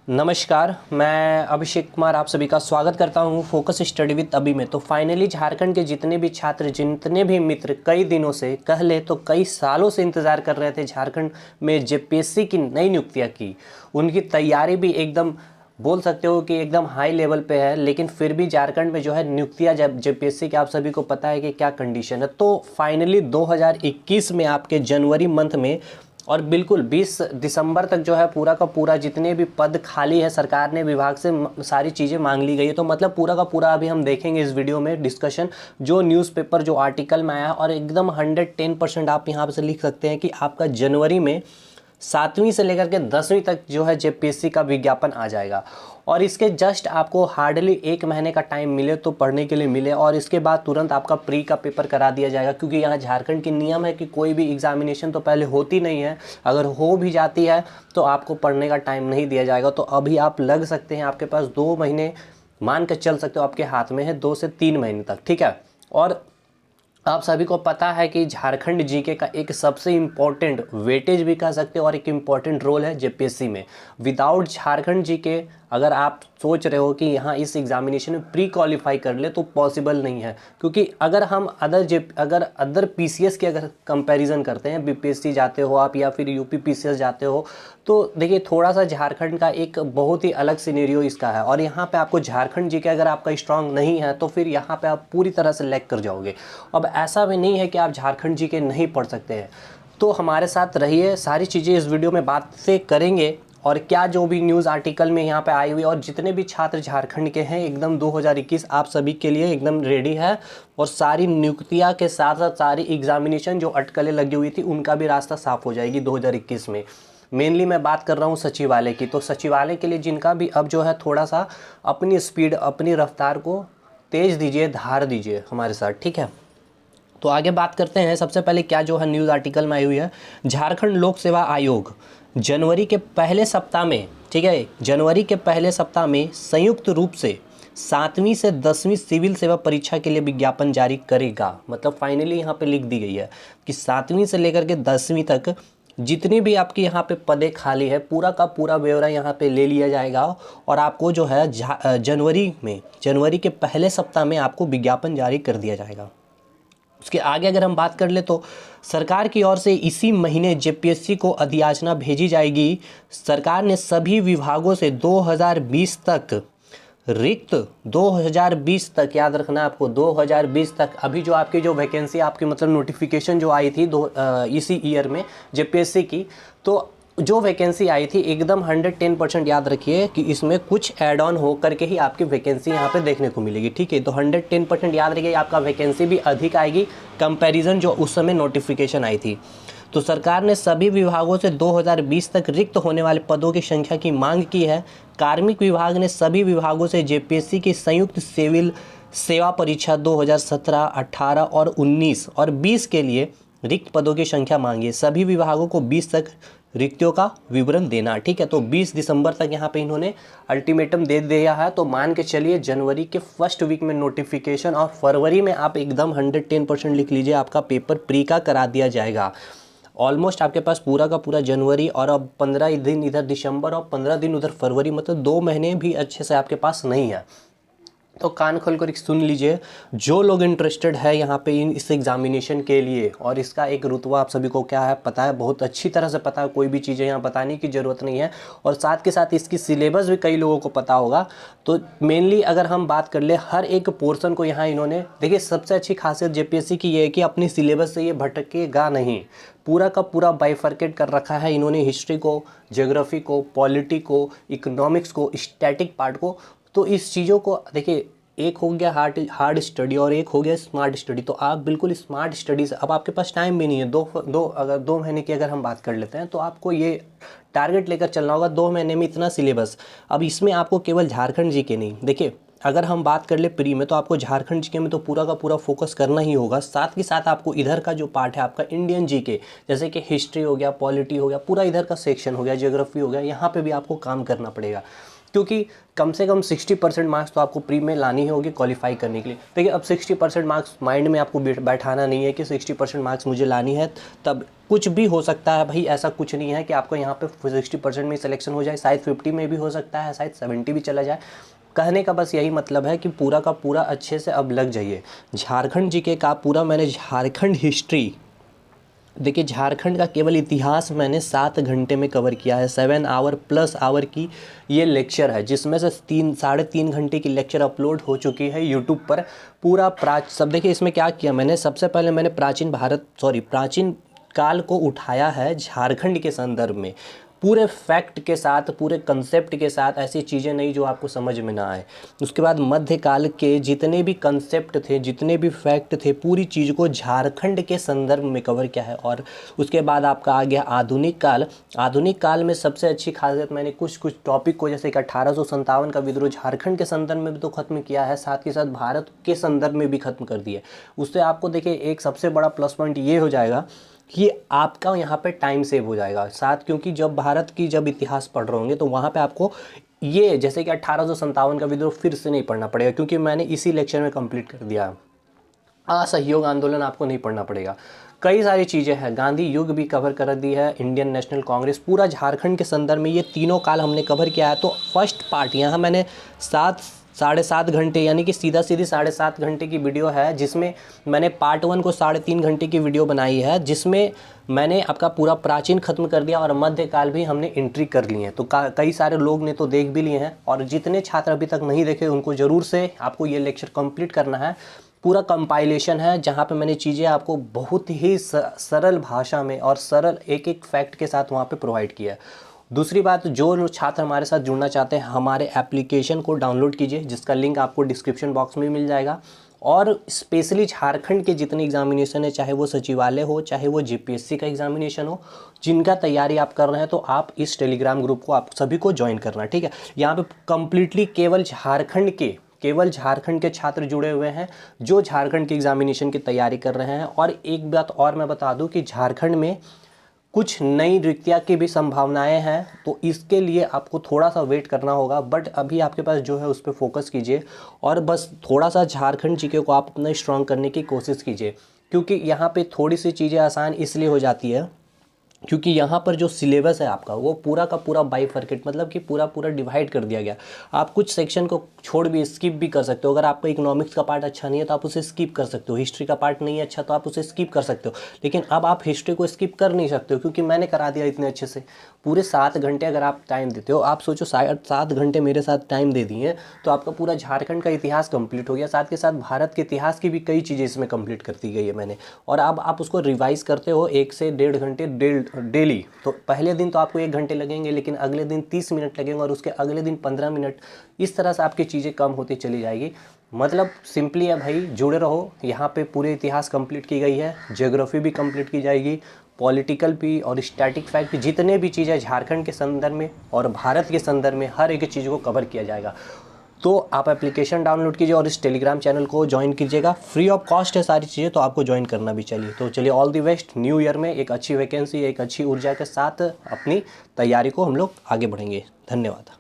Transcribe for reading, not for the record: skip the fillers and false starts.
नमस्कार, मैं अभिषेक कुमार आप सभी का स्वागत करता हूं फोकस स्टडी विद अभी में। तो फाइनली झारखंड के जितने भी छात्र, जितने भी मित्र कई दिनों से, कह ले तो कई सालों से इंतज़ार कर रहे थे झारखंड में जेपीएससी की नई नियुक्तियां की, उनकी तैयारी भी एकदम बोल सकते हो कि एकदम हाई लेवल पे है। लेकिन फिर भी झारखंड में जो है नियुक्तियां जब जेपीएससी के, आप सभी को पता है कि क्या कंडीशन है। तो फाइनली 2021 में आपके जनवरी मंथ में और बिल्कुल 20 दिसंबर तक जो है पूरा का पूरा जितने भी पद खाली है सरकार ने विभाग से सारी चीज़ें मांग ली गई है। तो मतलब पूरा का पूरा अभी हम देखेंगे इस वीडियो में डिस्कशन, जो न्यूज़पेपर जो आर्टिकल में आया है, और एकदम 110% आप यहाँ से लिख सकते हैं कि आपका जनवरी में 7वीं से लेकर के 10वीं तक जो है जेपीएससी का विज्ञापन आ जाएगा। और इसके जस्ट आपको हार्डली 1 महीने का टाइम मिले तो पढ़ने के लिए मिले, और इसके बाद तुरंत आपका प्री का पेपर करा दिया जाएगा। क्योंकि यहाँ झारखंड की नियम है कि कोई भी एग्जामिनेशन तो पहले होती नहीं है, अगर हो भी जाती है तो आपको पढ़ने का टाइम नहीं दिया जाएगा। तो अभी आप लग सकते हैं, आपके पास 2 महीने मान कर चल सकते हो, आपके हाथ में है 2 से 3 महीने तक, ठीक है। और आप सभी को पता है कि झारखंड जीके का एक सबसे इम्पोर्टेंट वेटेज भी कह सकते हो और एक इम्पॉर्टेंट रोल है जेपीएससी में। विदाउट झारखंड जीके अगर आप सोच रहे हो कि यहाँ इस एग्जामिनेशन में प्री क्वालिफाई कर ले तो पॉसिबल नहीं है। क्योंकि अगर हम अदर पीसीएस की अगर कंपैरिजन करते हैं, बीपीएससी जाते हो आप या फिर यूपी पीसीएस जाते हो, तो देखिए थोड़ा सा झारखंड का एक बहुत ही अलग सिनेरियो इसका है। और यहाँ पे आपको झारखंड जीके अगर आपका स्ट्रांग नहीं है तो फिर यहाँ पे आप पूरी तरह से लैग कर जाओगे। अब ऐसा भी नहीं है कि आप झारखंड जीके नहीं पढ़ सकते हैं। तो हमारे साथ रहिए, सारी चीज़ें इस वीडियो में बात से करेंगे, और क्या जो भी न्यूज़ आर्टिकल में यहाँ पे आई हुई, और जितने भी छात्र झारखंड के हैं एकदम 2021 आप सभी के लिए एकदम रेडी है। और सारी नियुक्तियाँ के साथ साथ सारी एग्जामिनेशन जो अटकलें लगी हुई थी उनका भी रास्ता साफ हो जाएगी 2021 में। मेनली मैं बात कर रहा हूँ सचिवालय की। तो सचिवालय के लिए जिनका भी अब जो है थोड़ा सा अपनी स्पीड, अपनी रफ्तार को तेज़ दीजिए, धार दीजिए हमारे साथ, ठीक है। तो आगे बात करते हैं। सबसे पहले क्या जो है न्यूज़ आर्टिकल में आई हुई है, झारखंड लोक सेवा आयोग जनवरी के पहले सप्ताह में, ठीक है, जनवरी के पहले सप्ताह में संयुक्त रूप से 7वीं से 10वीं सिविल सेवा परीक्षा के लिए विज्ञापन जारी करेगा। मतलब फाइनली यहाँ पे लिख दी गई है कि 7वीं से लेकर के 10वीं तक जितनी भी आपकी यहाँ पे पदें खाली है, पूरा का पूरा ब्यौरा यहाँ पे ले लिया जाएगा। और आपको जो है जनवरी के पहले सप्ताह में आपको विज्ञापन जारी कर दिया जाएगा। उसके आगे अगर हम बात कर ले तो सरकार की ओर से इसी महीने जेपीएससी को अधियाचना भेजी जाएगी। सरकार ने सभी विभागों से 2020 तक रिक्त, 2020 तक याद रखना आपको, 2020 तक अभी जो आपकी जो वैकेंसी आपकी मतलब नोटिफिकेशन जो आई थी इसी ईयर में जेपीएससी की, तो जो वैकेंसी आई थी एकदम 110% याद रखिए कि इसमें कुछ ऐड ऑन हो करके ही आपकी वैकेंसी यहाँ पे देखने को मिलेगी, ठीक है। तो 110% याद रखिए, आपका वैकेंसी भी अधिक आएगी कंपैरिजन जो उस समय नोटिफिकेशन आई थी। तो सरकार ने सभी विभागों से 2020 तक रिक्त होने वाले पदों की संख्या की मांग की है। कार्मिक विभाग ने सभी विभागों से जेपीएससी की संयुक्त सिविल सेवा परीक्षा 2017, 18 और 19 और 20 के लिए रिक्त पदों की संख्या मांगी है। सभी विभागों को 20 तक रिक्तियों का विवरण देना, ठीक है। तो 20 दिसंबर तक यहाँ पे इन्होंने अल्टीमेटम दे दिया है। तो मान के चलिए जनवरी के फर्स्ट वीक में नोटिफिकेशन, और फरवरी में आप एकदम 110% लिख लीजिए आपका पेपर प्री का करा दिया जाएगा। ऑलमोस्ट आपके पास पूरा का पूरा जनवरी और अब 15 दिन इधर दिसंबर और 15 दिन उधर फरवरी, मतलब 2 महीने भी अच्छे से आपके पास नहीं है। तो कान खोल कर सुन लीजिए, जो लोग इंटरेस्टेड है यहाँ पे इस एग्जामिनेशन के लिए, और इसका एक रुतबा आप सभी को क्या है पता है, बहुत अच्छी तरह से पता है, कोई भी चीज़ें यहाँ बताने की ज़रूरत नहीं है। और साथ के साथ इसकी सिलेबस भी कई लोगों को पता होगा। तो मेनली अगर हम बात कर ले हर एक पोर्सन को यहाँ इन्होंने, देखिए सबसे अच्छी खासियत जेपीएससी की ये है कि अपनी सिलेबस से ये भटकेगा नहीं, पूरा का पूरा बाइफर्केट कर रखा है इन्होंने, हिस्ट्री को, ज्योग्राफी को, पॉलिटी को, इकोनॉमिक्स को, स्टैटिक पार्ट को। तो इस चीज़ों को देखिए, एक हो गया हार्ड स्टडी और एक हो गया स्मार्ट स्टडी। तो आप बिल्कुल स्मार्ट स्टडी से, अब आपके पास टाइम भी नहीं है, अगर 2 महीने की अगर हम बात कर लेते हैं तो आपको ये टारगेट लेकर चलना होगा 2 महीने में इतना सिलेबस। अब इसमें आपको केवल झारखंड जीके नहीं, देखिए अगर हम बात कर ले प्री में तो आपको झारखंड जीके में तो पूरा का पूरा फोकस करना ही होगा। साथ के साथ आपको इधर का जो पार्ट है आपका इंडियन जीके, जैसे कि हिस्ट्री हो गया, पॉलिटी हो गया, पूरा इधर का सेक्शन हो गया, ज्योग्राफी हो गया, यहाँ पे भी आपको काम करना पड़ेगा। क्योंकि कम से कम 60% मार्क्स तो आपको प्री में लानी होगी क्वालिफाई करने के लिए। देखिए अब 60% मार्क्स माइंड में आपको बैठाना नहीं है कि 60% मार्क्स मुझे लानी है, तब कुछ भी हो सकता है भाई। ऐसा कुछ नहीं है कि आपको यहाँ पे 60% में सिलेक्शन हो जाए, शायद 50 में भी हो सकता है, शायद 70 भी चला जाए। कहने का बस यही मतलब है कि पूरा का पूरा अच्छे से अब लग जाइए। झारखंड जीके का पूरा मैंने झारखंड हिस्ट्री, देखिए झारखंड का केवल इतिहास मैंने 7 घंटे में कवर किया है। 7 आवर प्लस आवर की ये लेक्चर है, जिसमें से 3-3.5 घंटे की लेक्चर अपलोड हो चुकी है यूट्यूब पर। पूरा सब देखिए इसमें क्या किया मैंने। सबसे पहले मैंने प्राचीन काल को उठाया है झारखंड के संदर्भ में, पूरे फैक्ट के साथ, पूरे कंसेप्ट के साथ, ऐसी चीज़ें नहीं जो आपको समझ में ना आए। उसके बाद मध्यकाल के जितने भी कंसेप्ट थे, जितने भी फैक्ट थे, पूरी चीज़ को झारखंड के संदर्भ में कवर किया है। और उसके बाद आपका आ गया आधुनिक काल। आधुनिक काल में सबसे अच्छी खासियत मैंने कुछ टॉपिक को, जैसे कि 1857 का विद्रोह झारखंड के संदर्भ में भी तो ख़त्म किया है, साथ ही साथ भारत के संदर्भ में भी ख़त्म कर दिया। उससे आपको देखिए एक सबसे बड़ा प्लस पॉइंट ये हो जाएगा कि आपका यहाँ पे टाइम सेव हो जाएगा साथ, क्योंकि जब भारत की जब इतिहास पढ़ रहे होंगे तो वहाँ पे आपको ये जैसे कि 1857 का विद्रोह फिर से नहीं पढ़ना पड़ेगा, क्योंकि मैंने इसी लेक्चर में कंप्लीट कर दिया। असहयोग आंदोलन आपको नहीं पढ़ना पड़ेगा। कई सारी चीज़ें हैं, गांधी युग भी कवर कर दी है, इंडियन नेशनल कांग्रेस, पूरा झारखंड के संदर्भ में ये तीनों काल हमने कवर किया है। तो फर्स्ट पार्ट यहाँ मैंने 7-7.5 घंटे, यानी कि सीधी 7.5 घंटे की वीडियो है, जिसमें मैंने पार्ट 1 को 3.5 घंटे की वीडियो बनाई है, जिसमें मैंने आपका पूरा प्राचीन खत्म कर दिया और मध्यकाल भी हमने एंट्री कर लिए हैं। तो कई सारे लोग ने तो देख भी लिए हैं, और जितने छात्र अभी तक नहीं देखे उनको ज़रूर से आपको ये लेक्चर कंप्लीट करना है। पूरा कंपाइलेशन है जहाँ पे मैंने चीज़ें आपको बहुत ही सरल भाषा में और सरल एक एक फैक्ट के साथ वहाँ पे प्रोवाइड किया है। दूसरी बात, जो छात्र हमारे साथ जुड़ना चाहते हैं, हमारे एप्लीकेशन को डाउनलोड कीजिए, जिसका लिंक आपको डिस्क्रिप्शन बॉक्स में मिल जाएगा। और स्पेशली झारखंड के जितने एग्जामिनेशन है, चाहे वो सचिवालय हो, चाहे वो जीपीएससी का एग्जामिनेशन हो, जिनका तैयारी आप कर रहे हैं, तो आप इस टेलीग्राम ग्रुप को आप सभी को ज्वाइन करना, ठीक है। यहाँ पे कम्प्लीटली केवल झारखंड के छात्र जुड़े हुए हैं जो झारखंड के एग्जामिनेशन की तैयारी कर रहे हैं। और एक बात और मैं बता दूं कि झारखंड में कुछ नई रिक्तियाँ की भी संभावनाएं हैं, तो इसके लिए आपको थोड़ा सा वेट करना होगा। बट अभी आपके पास जो है उस पर फोकस कीजिए, और बस थोड़ा सा झारखंड जीके को आप अपना स्ट्रॉन्ग करने की कोशिश कीजिए, क्योंकि यहाँ पे थोड़ी सी चीज़ें आसान इसलिए हो जाती है क्योंकि यहाँ पर जो सिलेबस है आपका वो पूरा का पूरा बाइफरकेट, मतलब कि पूरा डिवाइड कर दिया गया। आप कुछ सेक्शन को छोड़ भी स्किप भी कर सकते हो। अगर आपका इकोनॉमिक्स का पार्ट अच्छा नहीं है तो आप उसे स्किप कर सकते हो, हिस्ट्री का पार्ट नहीं है अच्छा तो आप उसे स्किप कर सकते हो। लेकिन अब आप हिस्ट्री को स्किप कर नहीं सकते हो, क्योंकि मैंने करा दिया इतने अच्छे से। पूरे 7 घंटे अगर आप टाइम देते हो, आप सोचो 7 घंटे मेरे साथ टाइम दे दिए, तो आपका पूरा झारखंड का इतिहास कंप्लीट हो गया। साथ के साथ भारत के इतिहास की भी कई चीज़ें इसमें कंप्लीट कर दी गई है मैंने। और अब आप उसको रिवाइज करते हो 1 से 1.5 घंटे डेली। तो पहले दिन तो आपको 1 घंटे लगेंगे, लेकिन अगले दिन 30 मिनट लगेंगे, और उसके अगले दिन 15 मिनट। इस तरह से आपकी चीज़ें कम होती चली जाएगी। मतलब सिंपली है भाई, जुड़े रहो। यहाँ पे पूरे इतिहास कंप्लीट की गई है, ज्योग्राफी भी कंप्लीट की जाएगी, पॉलिटिकल भी और स्टैटिक फैक्ट, जितने भी चीज़ें झारखंड के संदर्भ में और भारत के संदर्भ में, हर एक चीज़ को कवर किया जाएगा। तो आप एप्लीकेशन डाउनलोड कीजिए और इस टेलीग्राम चैनल को ज्वाइन कीजिएगा। फ्री ऑफ कॉस्ट है सारी चीज़ें, तो आपको ज्वाइन करना भी चाहिए। तो चलिए, all the best. New year में एक अच्छी वैकेंसी, एक अच्छी ऊर्जा के साथ अपनी तैयारी को हम लोग आगे बढ़ेंगे। धन्यवाद।